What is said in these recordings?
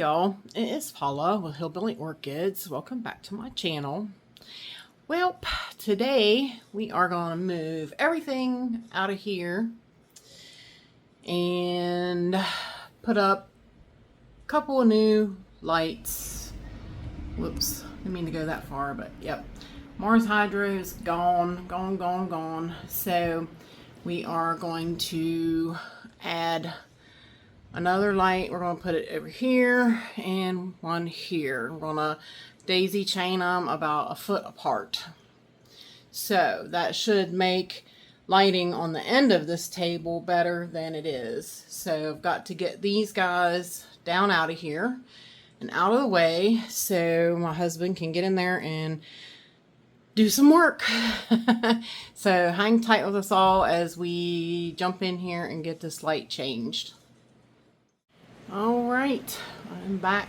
y'all, it's Paula with Hillbilly Orchids. Welcome back to my channel. Well, today we are going to move everything out of here and put up a couple of new lights. Whoops, didn't mean to go that far, but yep. Mars Hydro is gone. So we are going to add another light. We're going to put it over here and one here. We're going to daisy chain them about 1 foot apart. So that should make lighting on the end of this table better than it is. So I've got to get these guys down out of here and out of the way so my husband can get in there and do some work. So hang tight with us all as we jump in here and get this light changed. All right, I'm back.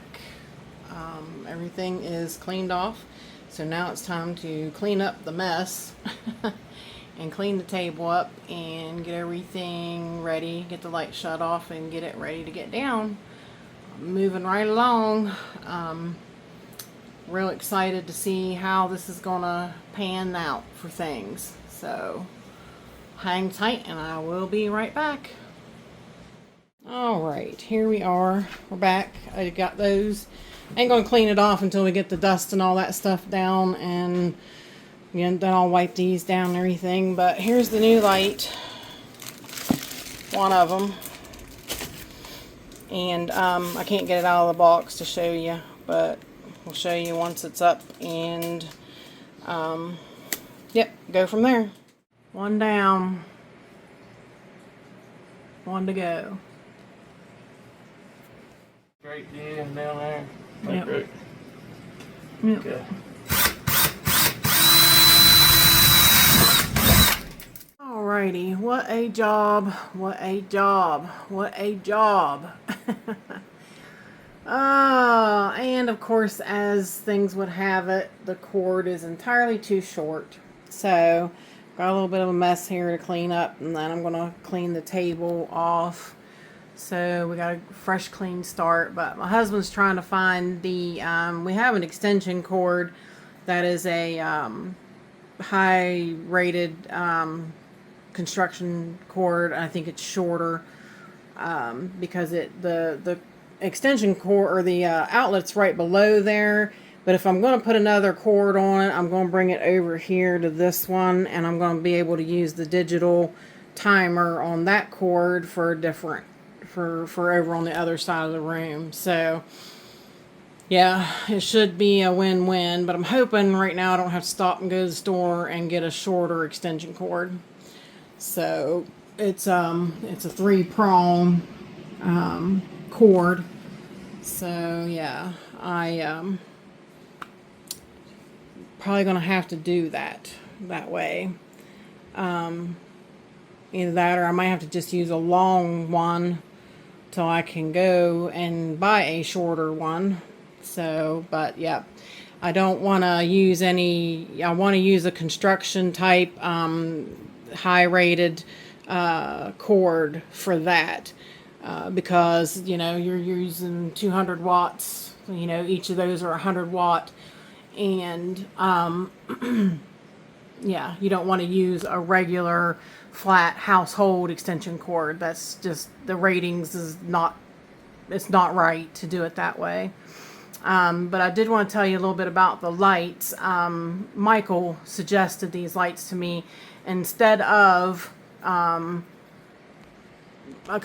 Everything is cleaned off. So now it's time to clean up the mess and clean the table up and get everything ready, get the light shut off and get it ready to get down. Moving right along. Real excited to see how this is gonna pan out for things. So hang tight and I will be right back. All right, here we are. We're back. I got those. Ain't gonna clean it off until we get the dust and all that stuff down, and then I'll wipe these down and everything. But here's the new light, one of them, and I can't get it out of the box to show you, but we'll show you once it's up, and yep, go from there. One down, one to go. Straight in down there. Yep. Right. Yep. Okay. Alrighty, what a job, what a job, what a job. And of course, as things would have it, the cord is entirely too short. So, got a little bit of a mess here to clean up, and then I'm going to clean the table off. So we got a fresh clean start, but my husband's trying to find the, we have an extension cord that is a high rated construction cord. I think it's shorter because the extension cord or the outlet's right below there. But if I'm going to put another cord on it, I'm going to bring it over here to this one, and I'm going to be able to use the digital timer on that cord for a different for over on the other side of the room. So yeah, it should be a win-win, but I'm hoping right now I don't have to stop and go to the store and get a shorter extension cord. So it's a 3-prong cord. So yeah, I probably gonna have to do that way. Either that or I might have to just use a long one till I can go and buy a shorter one. So, but yeah, I don't want to use any, I want to use a construction type high rated cord for that because, you know, you're using 200 watts, you know, each of those are 100 watt, and yeah, you don't want to use a regular flat household extension cord. That's just, the ratings is not, it's not right to do it that way. But I did want to tell you a little bit about the lights. Michael suggested these lights to me instead of, because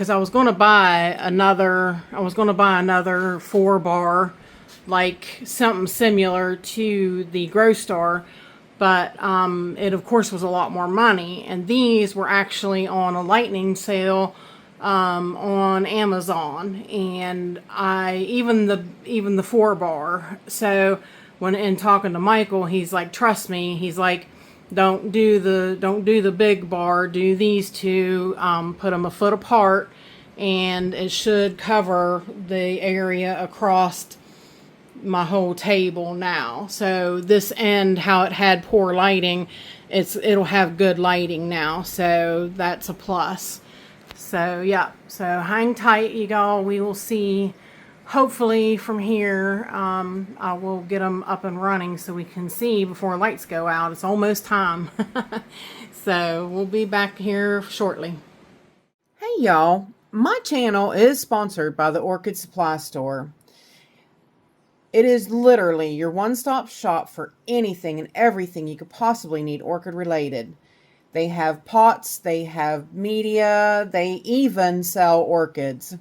I was going to buy another 4-bar, like something similar to the Grow Star. But it, of course, was a lot more money. And these were actually on a lightning sale on Amazon. And even the 4-bar. So when in talking to Michael, he's like, trust me. He's like, don't do the big bar. Do these two. Put them 1 foot apart, and it should cover the area across my whole table now. So this end, how it had poor lighting, it'll have good lighting now, so that's a plus. So yeah, so hang tight, you all. We will see hopefully from here, I will get them up and running so we can see before lights go out. It's almost time. So we'll be back here shortly. Hey y'all, my channel is sponsored by the Orchid Supply Store. It is literally your one-stop shop for anything and everything you could possibly need orchid related. They have pots, they have media, they even sell orchids.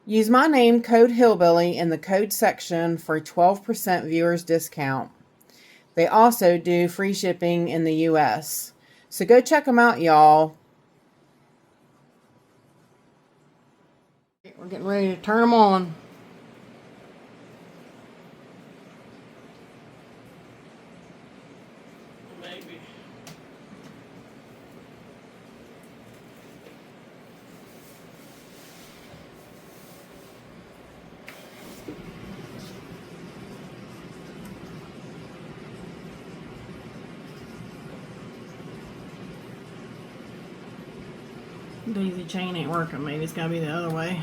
Use my name, code Hillbilly, in the code section for a 12% viewers discount. They also do free shipping in the US. So go check them out, y'all. We're getting ready to turn them on. Maybe. Daisy chain ain't working. Maybe it's gotta be the other way.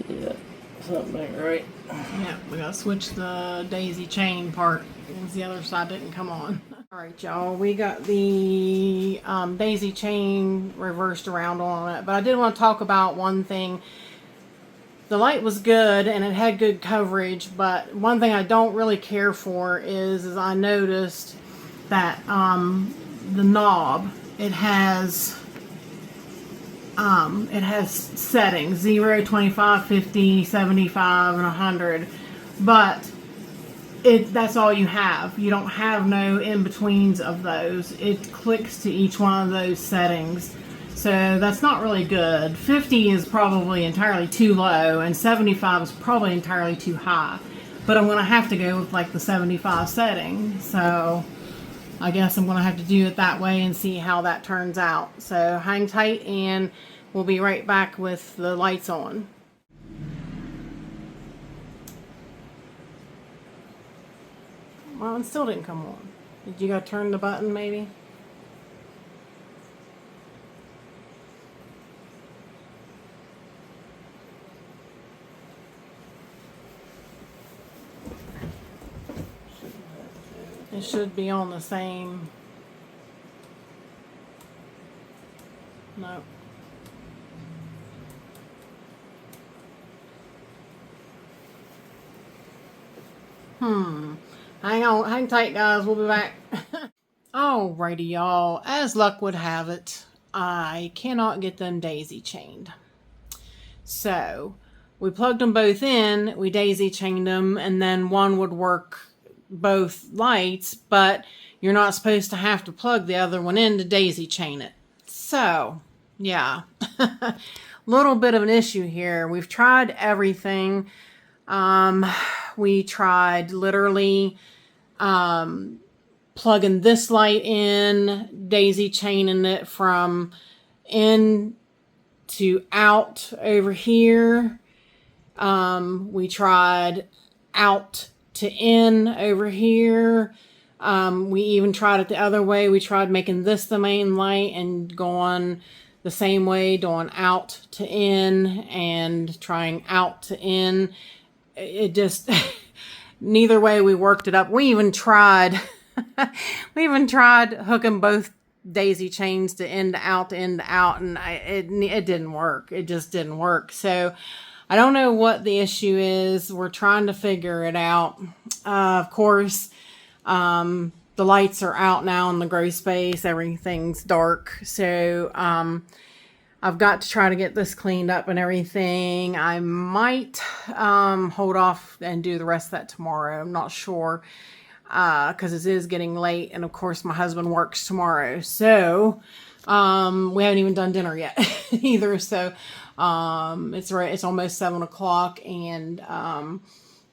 Yeah, something ain't right. Yeah, we gotta switch the daisy chain part because the other side didn't come on. Alright y'all, we got the daisy chain reversed around on it, but I did want to talk about one thing. The light was good and it had good coverage, but one thing I don't really care for is I noticed that the knob, it has settings 0, 25, 50, 75, and 100, but that's all you have. You don't have no in-betweens of those. It clicks to each one of those settings, so that's not really good. 50 is probably entirely too low, and 75 is probably entirely too high, but I'm gonna have to go with like the 75 setting, so I guess I'm gonna have to do it that way and see how that turns out. So hang tight and we'll be right back with the lights on. Well, it still didn't come on. Did you go turn the button maybe? It should be on the same. No. Hang on, hang tight guys, we'll be back. Alrighty y'all, as luck would have it, I cannot get them daisy chained. So, we plugged them both in, we daisy chained them, and then one would work both lights, but you're not supposed to have to plug the other one in to daisy chain it. So, yeah. Little bit of an issue here. We've tried everything. We tried literally plugging this light in, daisy chaining it from in to out over here. We tried out to in over here. We even tried it the other way. We tried making this the main light and going the same way, going out to in and trying out to in. It just, neither way we worked it up. We even tried, hooking both daisy chains to end to out, and it didn't work. It just didn't work. So I don't know what the issue is. We're trying to figure it out. Of course, the lights are out now in the grow space. Everything's dark. So, I've got to try to get this cleaned up and everything. I might hold off and do the rest of that tomorrow. I'm not sure because it is getting late, and of course my husband works tomorrow. So we haven't even done dinner yet either. So it's almost 7 o'clock, and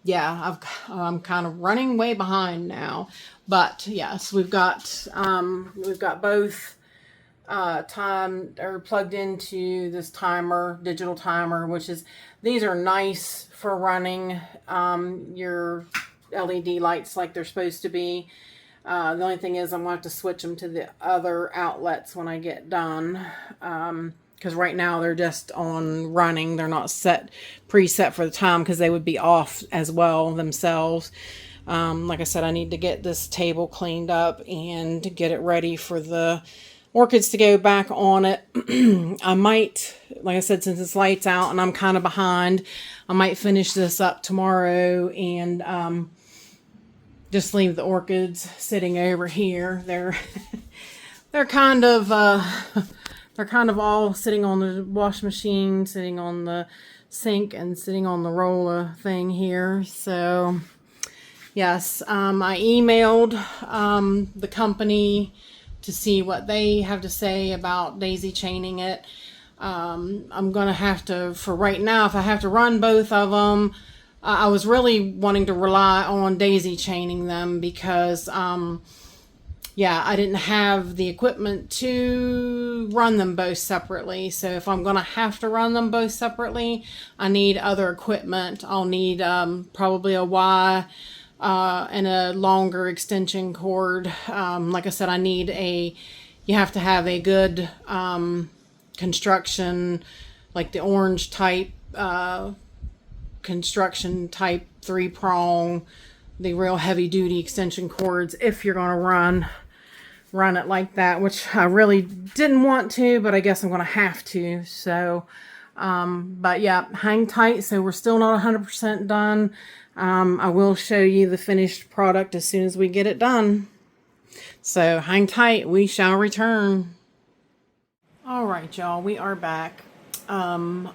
yeah, I'm kind of running way behind now. But yes, we've got both plugged into this digital timer, which is, these are nice for running your LED lights like they're supposed to be. The only thing is I'm going to have to switch them to the other outlets when I get done. because right now they're just on running. They're not preset for the time because they would be off as well themselves. Like I said, I need to get this table cleaned up and get it ready for the orchids to go back on it. I might, like I said, since it's lights out and I'm kind of behind, I might finish this up tomorrow and just leave the orchids sitting over here. They're kind of all sitting on the wash machine, sitting on the sink, and sitting on the roller thing here. So yes, I emailed the company to see what they have to say about daisy chaining it. I'm going to have to, for right now, if I have to run both of them, I was really wanting to rely on daisy chaining them because, yeah, I didn't have the equipment to run them both separately. So if I'm going to have to run them both separately, I need other equipment. I'll need probably a Y and a longer extension cord. Like I said, you have to have a good construction, like the orange type construction type 3-prong, the real heavy duty extension cords if you're going to run it like that, which I really didn't want to, but I guess I'm going to have to. So but yeah, hang tight. So we're still not 100% done. I will show you the finished product as soon as we get it done. So hang tight, we shall return. All right, y'all, we are back. I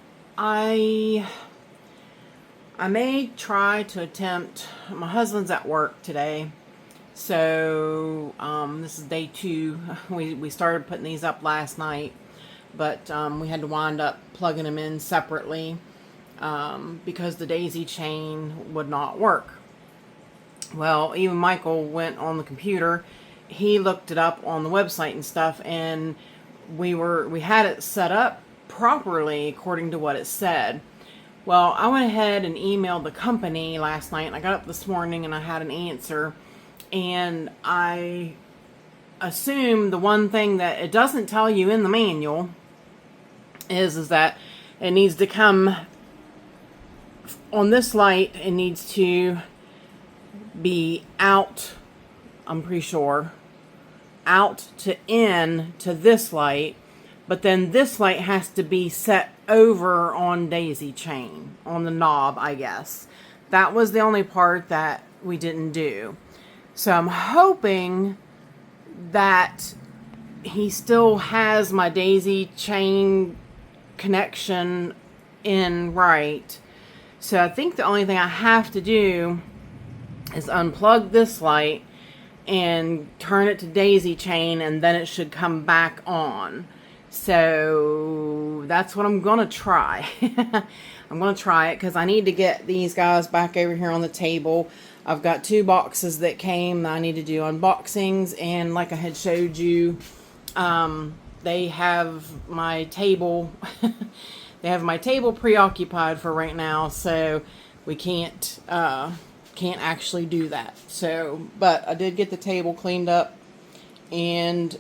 may try to attempt, my husband's at work today, so this is day 2. We started putting these up last night, but we had to wind up plugging them in separately because the daisy chain would not work. Well, even Michael went on the computer, he looked it up on the website and stuff, and we had it set up properly according to what it said. Well, I went ahead and emailed the company last night, and I got up this morning and I had an answer, and I assume the one thing that it doesn't tell you in the manual is that it needs to come on this light. It needs to be out, I'm pretty sure, out to in to this light, but then this light has to be set over on daisy chain on the knob, I guess. That was the only part that we didn't do. So I'm hoping that he still has my daisy chain connection in right. So I think the only thing I have to do is unplug this light and turn it to daisy chain, and then it should come back on. So that's what I'm gonna try. I'm gonna try it because I need to get these guys back over here on the table. I've got 2 boxes that came. I need to do unboxings, and like I had showed you, they have my table they have my table preoccupied for right now, so we can't actually do that. So, but I did get the table cleaned up, and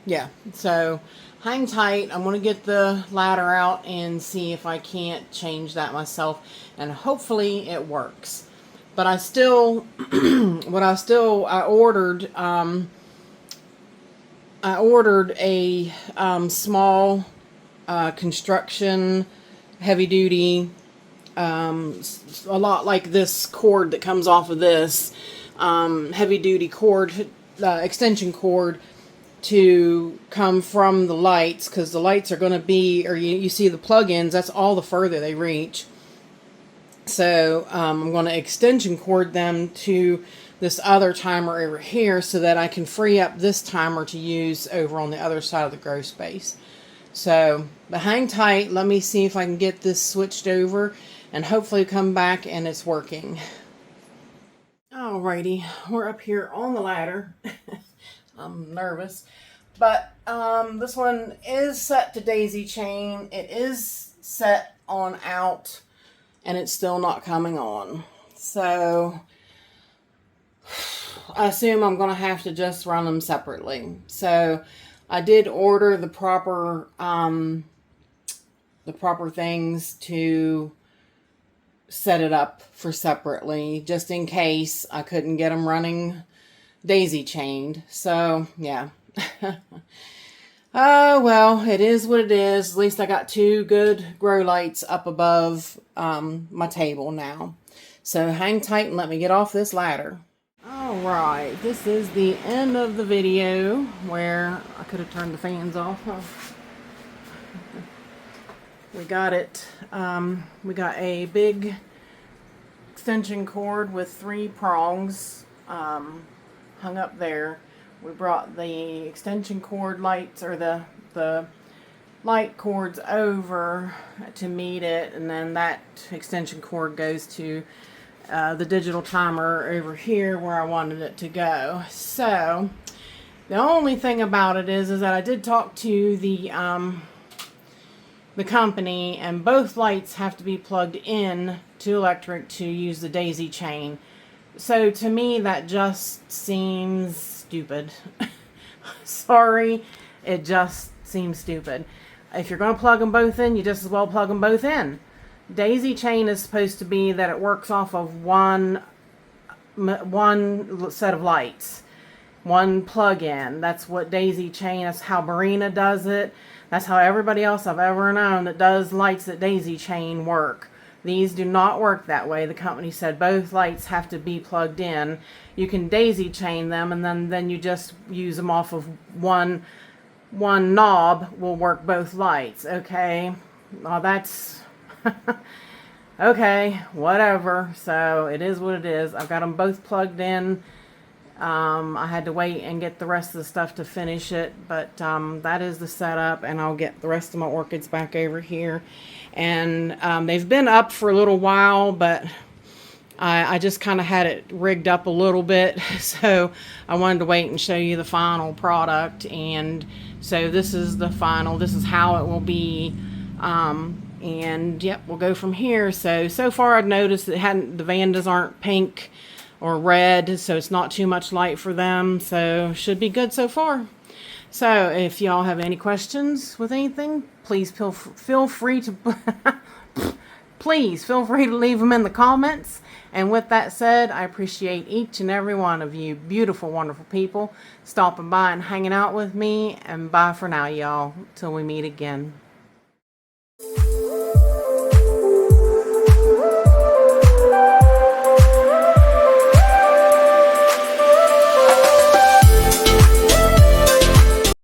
yeah, so hang tight. I'm going to get the ladder out and see if I can't change that myself, and hopefully it works. But I still I ordered a small construction heavy duty, a lot like this cord that comes off of this heavy duty cord, extension cord, to come from the lights, because the lights are going to be, or you see the plug-ins, that's all the further they reach. So I'm going to extension cord them to this other timer over here so that I can free up this timer to use over on the other side of the grow space. So, but hang tight. Let me see if I can get this switched over and hopefully come back and it's working. Alrighty, we're up here on the ladder. I'm nervous, but this one is set to daisy chain. It is set on out, and it's still not coming on. So I assume I'm going to have to just run them separately. So I did order the proper things to set it up for separately, just in case I couldn't get them running daisy chained. So yeah. Oh well, it is what it is. At least I got 2 good grow lights up above my table now. So hang tight and let me get off this ladder. Alright, this is the end of the video where I could have turned the fans off. Huh? We got it. We got a big extension cord with 3 prongs hung up there. We brought the extension cord lights, or the light cords, over to meet it, and then that extension cord goes to the digital timer over here where I wanted it to go. So the only thing about it is that I did talk to the company, and both lights have to be plugged in to electric to use the daisy chain. So to me that just seems stupid. Sorry, it just seems stupid. If you're going to plug them both in, you just as well plug them both in. Daisy chain is supposed to be that it works off of one set of lights, one plug-in. That's what daisy chain, that's how Marina does it. That's how everybody else I've ever known that does lights that daisy chain work. These do not work that way. The company said both lights have to be plugged in. You can daisy chain them, and then you just use them off of one knob will work both lights. Okay, well that's okay, whatever. So it is what it is. I've got them both plugged in. I had to wait and get the rest of the stuff to finish it, but that is the setup, and I'll get the rest of my orchids back over here. And they've been up for a little while, but I just kind of had it rigged up a little bit, so I wanted to wait and show you the final product. And so this is the final, this is how it will be. And yep, we'll go from here. So far I've noticed that the Vandas aren't pink or red, so it's not too much light for them, so should be good so far. So if y'all have any questions with anything, please feel free to please feel free to leave them in the comments. And with that said, I appreciate each and every one of you beautiful, wonderful people stopping by and hanging out with me. And bye for now, y'all, till we meet again.